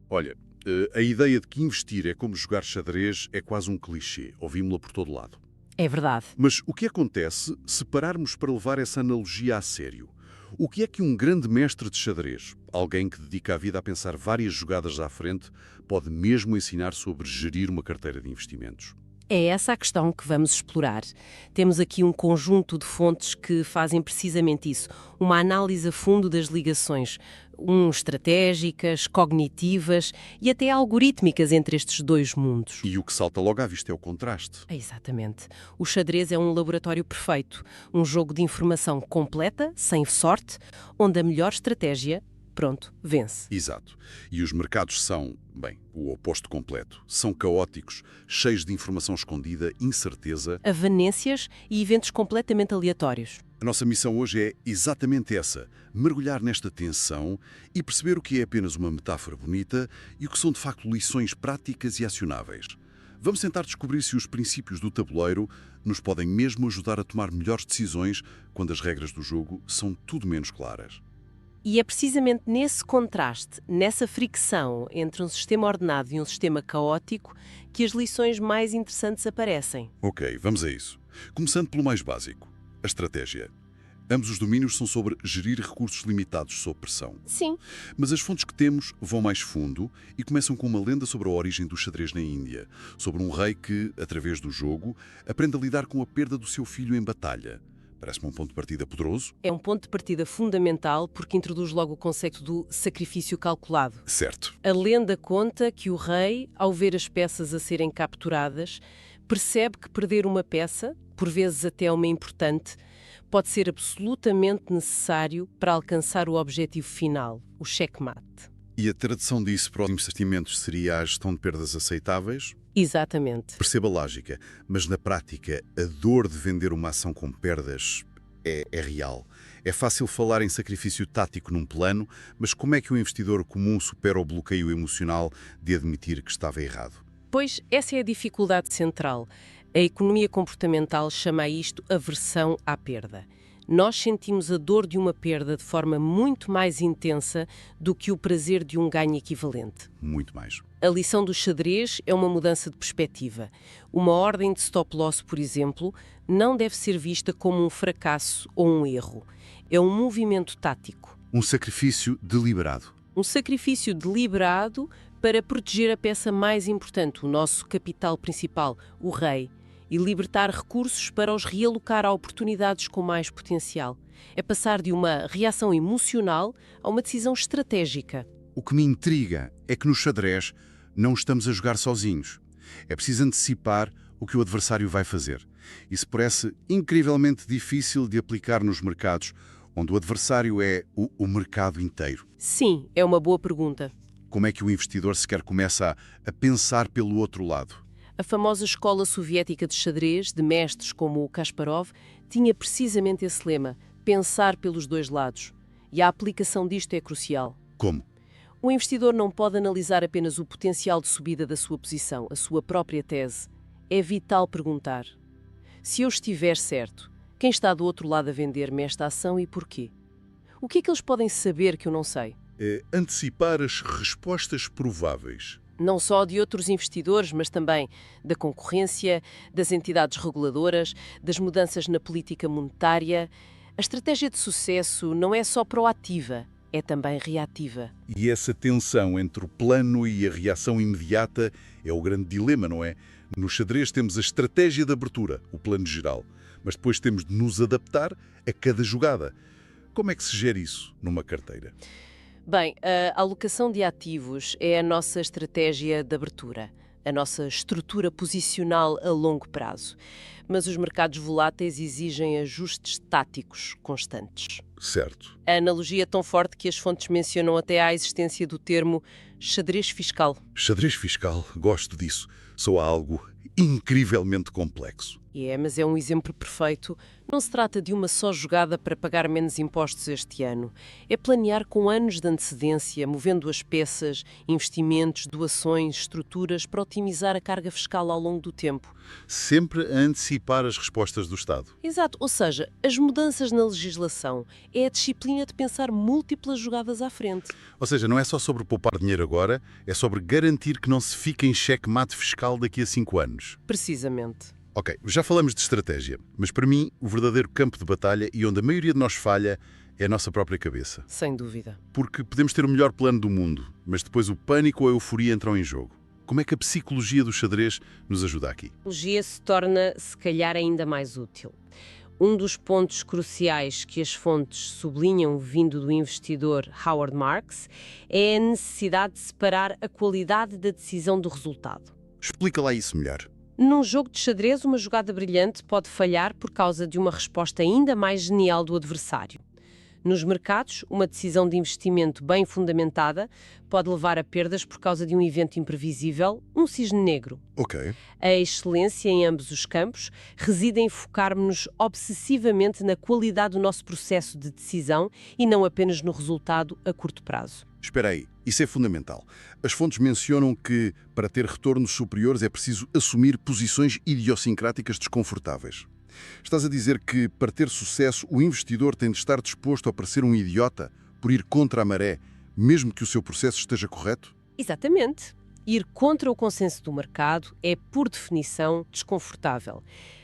Olha, a ideia de que investir é como jogar xadrez é quase um clichê. Ouvimos-la por todo lado. É verdade. Mas o que acontece se pararmos para levar essa analogia a sério? O que é que um grande mestre de xadrez, alguém que dedica a vida a pensar várias jogadas à frente, pode mesmo ensinar sobre gerir uma carteira de investimentos? É essa a questão que vamos explorar. Temos aqui um conjunto de fontes que fazem precisamente isso. Uma análise a fundo das ligações, estratégicas, cognitivas e até algorítmicas entre estes dois mundos. E o que salta logo à vista é o contraste. Exatamente. O xadrez é um laboratório perfeito, um jogo de informação completa, sem sorte, onde a melhor estratégia, pronto, vence. Exato. E os mercados são, bem, o oposto completo. São caóticos, cheios de informação escondida, incerteza. Avanências e eventos completamente aleatórios. A nossa missão hoje é exatamente essa: mergulhar nesta tensão e perceber o que é apenas uma metáfora bonita e o que são de facto lições práticas e acionáveis. Vamos tentar descobrir se os princípios do tabuleiro nos podem mesmo ajudar a tomar melhores decisões quando as regras do jogo são tudo menos claras. E é precisamente nesse contraste, nessa fricção entre um sistema ordenado e um sistema caótico, que as lições mais interessantes aparecem. Ok, vamos a isso. Começando pelo mais básico, a estratégia. Ambos os domínios são sobre gerir recursos limitados sob pressão. Sim. Mas as fontes que temos vão mais fundo e começam com uma lenda sobre a origem do xadrez na Índia, sobre um rei que, através do jogo, aprende a lidar com a perda do seu filho em batalha. Parece-me um ponto de partida poderoso. É um ponto de partida fundamental porque introduz logo o conceito do sacrifício calculado. Certo. A lenda conta que o rei, ao ver as peças a serem capturadas, percebe que perder uma peça, por vezes até uma importante, pode ser absolutamente necessário para alcançar o objetivo final, o checkmate. E a tradução disso para os investimentos seria a gestão de perdas aceitáveis? Exatamente. Perceba a lógica, mas na prática, a dor de vender uma ação com perdas é real. É fácil falar em sacrifício tático num plano, mas como é que o investidor comum supera o bloqueio emocional de admitir que estava errado? Pois essa é a dificuldade central. A economia comportamental chama a isto aversão à perda. Nós sentimos a dor de uma perda de forma muito mais intensa do que o prazer de um ganho equivalente. Muito mais. A lição do xadrez é uma mudança de perspectiva. Uma ordem de stop-loss, por exemplo, não deve ser vista como um fracasso ou um erro. É um movimento tático. Um sacrifício deliberado. Um sacrifício deliberado para proteger a peça mais importante, o nosso capital principal, o rei, e libertar recursos para os realocar a oportunidades com mais potencial. É passar de uma reação emocional a uma decisão estratégica. O que me intriga é que no xadrez não estamos a jogar sozinhos. É preciso antecipar o que o adversário vai fazer. Isso parece incrivelmente difícil de aplicar nos mercados, onde o adversário é o mercado inteiro. Sim, é uma boa pergunta. Como é que o investidor sequer começa a pensar pelo outro lado? A famosa escola soviética de xadrez, de mestres como o Kasparov, tinha precisamente esse lema, pensar pelos dois lados. E a aplicação disto é crucial. Como? O investidor não pode analisar apenas o potencial de subida da sua posição, a sua própria tese. É vital perguntar: se eu estiver certo, quem está do outro lado a vender-me esta ação e porquê? O que é que eles podem saber que eu não sei? É antecipar as respostas prováveis. Não só de outros investidores, mas também da concorrência, das entidades reguladoras, das mudanças na política monetária. A estratégia de sucesso não é só proativa, é também reativa. E essa tensão entre o plano e a reação imediata é o grande dilema, não é? No xadrez temos a estratégia de abertura, o plano geral, mas depois temos de nos adaptar a cada jogada. Como é que se gera isso numa carteira? Bem, a alocação de ativos é a nossa estratégia de abertura, a nossa estrutura posicional a longo prazo. Mas os mercados voláteis exigem ajustes táticos constantes. Certo. A analogia é tão forte que as fontes mencionam até a existência do termo xadrez fiscal. Xadrez fiscal, gosto disso. Soa algo incrivelmente complexo. Mas é um exemplo perfeito. Não se trata de uma só jogada para pagar menos impostos este ano. É planear com anos de antecedência, movendo as peças, investimentos, doações, estruturas para otimizar a carga fiscal ao longo do tempo. Sempre a antecipar as respostas do Estado. Exato, ou seja, as mudanças na legislação é a disciplina de pensar múltiplas jogadas à frente. Ou seja, não é só sobre poupar dinheiro agora, é sobre garantir que não se fique em xeque-mate fiscal daqui a 5 anos. Precisamente. Ok, já falamos de estratégia, mas para mim o verdadeiro campo de batalha e onde a maioria de nós falha é a nossa própria cabeça. Sem dúvida. Porque podemos ter o melhor plano do mundo, mas depois o pânico ou a euforia entram em jogo. Como é que a psicologia do xadrez nos ajuda aqui? A psicologia se torna, se calhar, ainda mais útil. Um dos pontos cruciais que as fontes sublinham vindo do investidor Howard Marks é a necessidade de separar a qualidade da decisão do resultado. Explica lá isso melhor. Num jogo de xadrez, uma jogada brilhante pode falhar por causa de uma resposta ainda mais genial do adversário. Nos mercados, uma decisão de investimento bem fundamentada pode levar a perdas por causa de um evento imprevisível, um cisne negro. Ok. A excelência em ambos os campos reside em focarmos-nos obsessivamente na qualidade do nosso processo de decisão e não apenas no resultado a curto prazo. Espera aí, isso é fundamental. As fontes mencionam que, para ter retornos superiores, é preciso assumir posições idiosincráticas desconfortáveis. Estás a dizer que, para ter sucesso, o investidor tem de estar disposto a parecer um idiota por ir contra a maré, mesmo que o seu processo esteja correto? Exatamente. Ir contra o consenso do mercado é, por definição, desconfortável.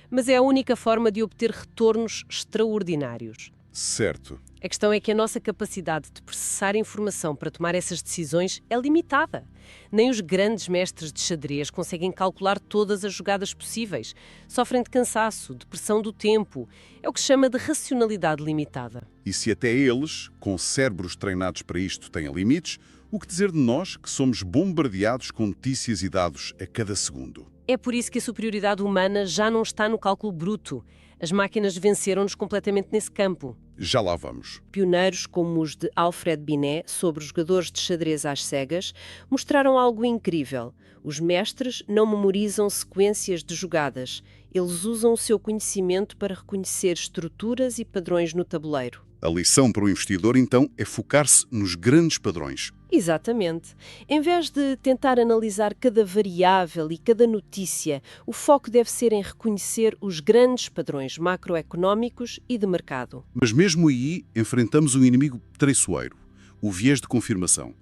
Mas é a única forma de obter retornos extraordinários. Certo. A questão é que a nossa capacidade de processar informação para tomar essas decisões é limitada. Nem os grandes mestres de xadrez conseguem calcular todas as jogadas possíveis. Sofrem de cansaço, de pressão do tempo. É o que se chama de racionalidade limitada. E se até eles, com cérebros treinados para isto, têm limites, o que dizer de nós, que somos bombardeados com notícias e dados a cada segundo? É por isso que a superioridade humana já não está no cálculo bruto. As máquinas venceram-nos completamente nesse campo. Já lá vamos. Pioneiros como os de Alfred Binet sobre jogadores de xadrez às cegas mostraram algo incrível. Os mestres não memorizam sequências de jogadas. Eles usam o seu conhecimento para reconhecer estruturas e padrões no tabuleiro. A lição para o investidor, então, é focar-se nos grandes padrões. Exatamente. Em vez de tentar analisar cada variável e cada notícia, o foco deve ser em reconhecer os grandes padrões macroeconómicos e de mercado. Mas mesmo aí, enfrentamos um inimigo traiçoeiro, o viés de confirmação.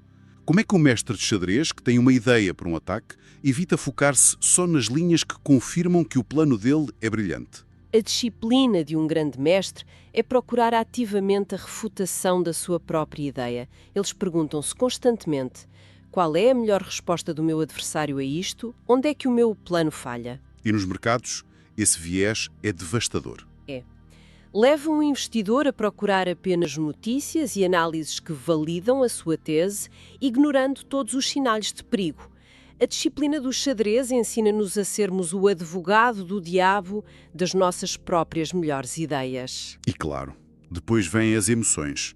Como é que um mestre de xadrez, que tem uma ideia para um ataque, evita focar-se só nas linhas que confirmam que o plano dele é brilhante? A disciplina de um grande mestre é procurar ativamente a refutação da sua própria ideia. Eles perguntam-se constantemente: qual é a melhor resposta do meu adversário a isto? Onde é que o meu plano falha? E nos mercados, esse viés é devastador. Leva um investidor a procurar apenas notícias e análises que validam a sua tese, ignorando todos os sinais de perigo. A disciplina do xadrez ensina-nos a sermos o advogado do diabo das nossas próprias melhores ideias. E claro, depois vêm as emoções.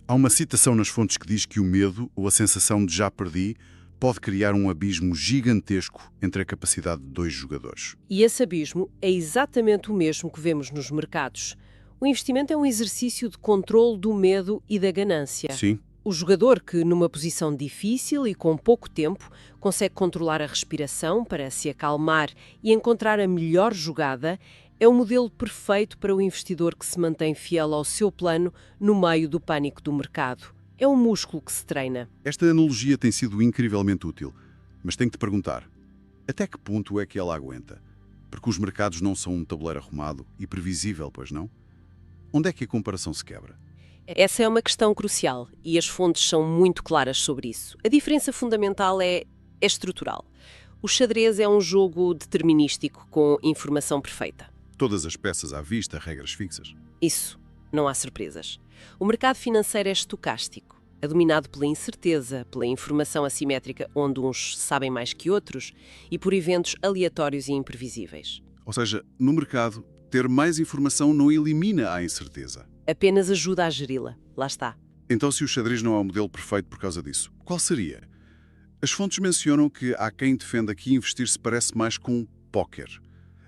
Há uma citação nas fontes que diz que o medo, ou a sensação de já perdi, pode criar um abismo gigantesco entre a capacidade de dois jogadores. E esse abismo é exatamente o mesmo que vemos nos mercados. O investimento é um exercício de controle do medo e da ganância. Sim. O jogador que, numa posição difícil e com pouco tempo, consegue controlar a respiração para se acalmar e encontrar a melhor jogada, é o modelo perfeito para o investidor que se mantém fiel ao seu plano no meio do pânico do mercado. É um músculo que se treina. Esta analogia tem sido incrivelmente útil, mas tenho que te perguntar, até que ponto é que ela aguenta? Porque os mercados não são um tabuleiro arrumado e previsível, pois não? Onde é que a comparação se quebra? Essa é uma questão crucial e as fontes são muito claras sobre isso. A diferença fundamental é estrutural. O xadrez é um jogo determinístico com informação perfeita. Todas as peças à vista, regras fixas. Isso, não há surpresas. O mercado financeiro é estocástico, é dominado pela incerteza, pela informação assimétrica onde uns sabem mais que outros e por eventos aleatórios e imprevisíveis. Ou seja, no mercado, ter mais informação não elimina a incerteza. Apenas ajuda a geri-la. Lá está. Então, se o xadrez não é o modelo perfeito por causa disso, qual seria? As fontes mencionam que há quem defenda que investir se parece mais com póquer.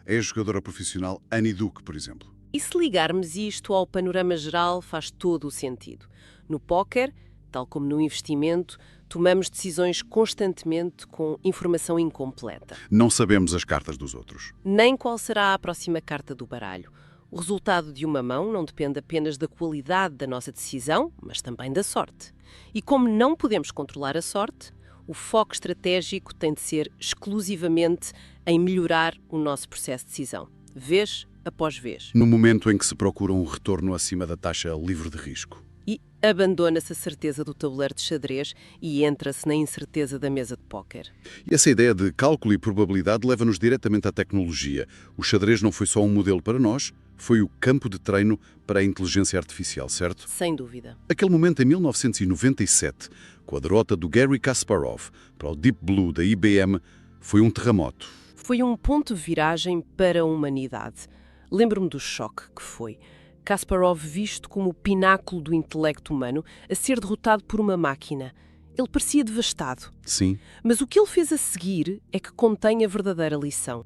É a jogadora profissional Annie Duke, por exemplo. E se ligarmos isto ao panorama geral, faz todo o sentido. No póquer, tal como no investimento, tomamos decisões constantemente com informação incompleta. Não sabemos as cartas dos outros. Nem qual será a próxima carta do baralho. O resultado de uma mão não depende apenas da qualidade da nossa decisão, mas também da sorte. E como não podemos controlar a sorte, o foco estratégico tem de ser exclusivamente em melhorar o nosso processo de decisão, vez após vez. No momento em que se procura um retorno acima da taxa livre de risco. E abandona-se a certeza do tabuleiro de xadrez e entra-se na incerteza da mesa de póquer. E essa ideia de cálculo e probabilidade leva-nos diretamente à tecnologia. O xadrez não foi só um modelo para nós, foi o campo de treino para a inteligência artificial, certo? Sem dúvida. Aquele momento em 1997, com a derrota do Garry Kasparov para o Deep Blue da IBM, foi um terremoto. Foi um ponto de viragem para a humanidade. Lembro-me do choque que foi. Kasparov visto como o pináculo do intelecto humano a ser derrotado por uma máquina. Ele parecia devastado. Sim. Mas o que ele fez a seguir é que contém a verdadeira lição.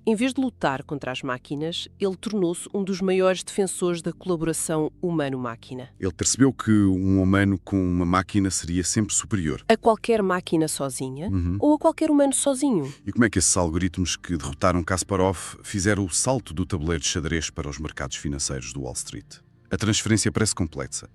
Em vez de lutar contra as máquinas, ele tornou-se um dos maiores defensores da colaboração humano-máquina. Ele percebeu que um humano com uma máquina seria sempre superior. A qualquer máquina sozinha ou a qualquer humano sozinho. E como é que esses algoritmos que derrotaram Kasparov fizeram o salto do tabuleiro de xadrez para os mercados financeiros do Wall Street? A transferência parece complexa.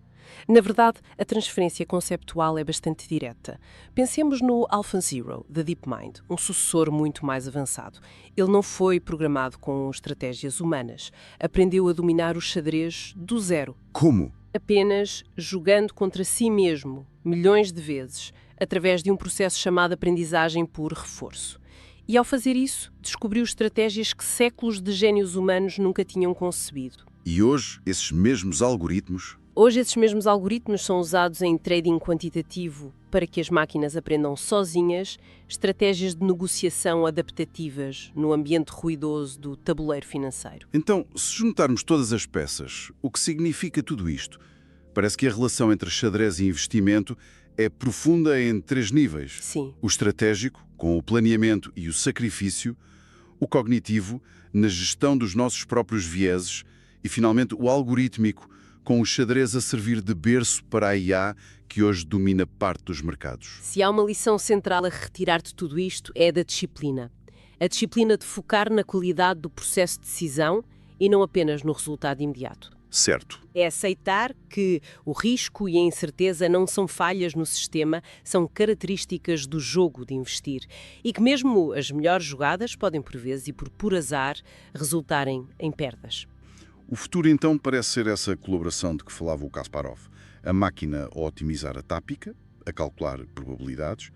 Na verdade, a transferência conceptual é bastante direta. Pensemos no AlphaZero, da DeepMind, um sucessor muito mais avançado. Ele não foi programado com estratégias humanas. Aprendeu a dominar o xadrez do zero. Como? Apenas jogando contra si mesmo, milhões de vezes, através de um processo chamado aprendizagem por reforço. E ao fazer isso, descobriu estratégias que séculos de génios humanos nunca tinham concebido. E hoje, esses mesmos algoritmos... Hoje, esses mesmos algoritmos são usados em trading quantitativo para que as máquinas aprendam sozinhas estratégias de negociação adaptativas no ambiente ruidoso do tabuleiro financeiro. Então, se juntarmos todas as peças, o que significa tudo isto? Parece que a relação entre xadrez e investimento é profunda em 3 níveis. Sim. O estratégico, com o planeamento e o sacrifício, o cognitivo, na gestão dos nossos próprios vieses e, finalmente, o algorítmico, com o xadrez a servir de berço para a IA que hoje domina parte dos mercados. Se há uma lição central a retirar de tudo isto é a da disciplina. A disciplina de focar na qualidade do processo de decisão e não apenas no resultado imediato. Certo. É aceitar que o risco e a incerteza não são falhas no sistema, são características do jogo de investir. E que mesmo as melhores jogadas podem, por vezes e por puro azar, resultarem em perdas. O futuro, então, parece ser essa colaboração de que falava o Kasparov. A máquina a otimizar a tática, a calcular probabilidades,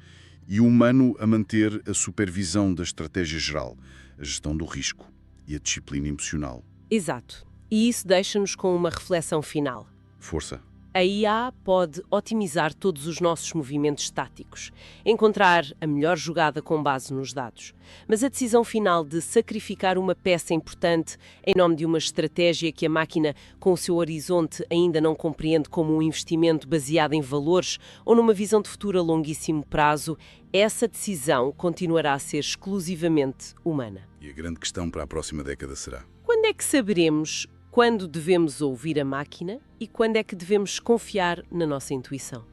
e o humano a manter a supervisão da estratégia geral, a gestão do risco e a disciplina emocional. Exato. E isso deixa-nos com uma reflexão final. Força. A IA pode otimizar todos os nossos movimentos táticos, encontrar a melhor jogada com base nos dados. Mas a decisão final de sacrificar uma peça importante em nome de uma estratégia que a máquina, com o seu horizonte, ainda não compreende como um investimento baseado em valores ou numa visão de futuro a longuíssimo prazo, essa decisão continuará a ser exclusivamente humana. E a grande questão para a próxima década será: quando é que saberemos quando devemos ouvir a máquina e quando é que devemos confiar na nossa intuição?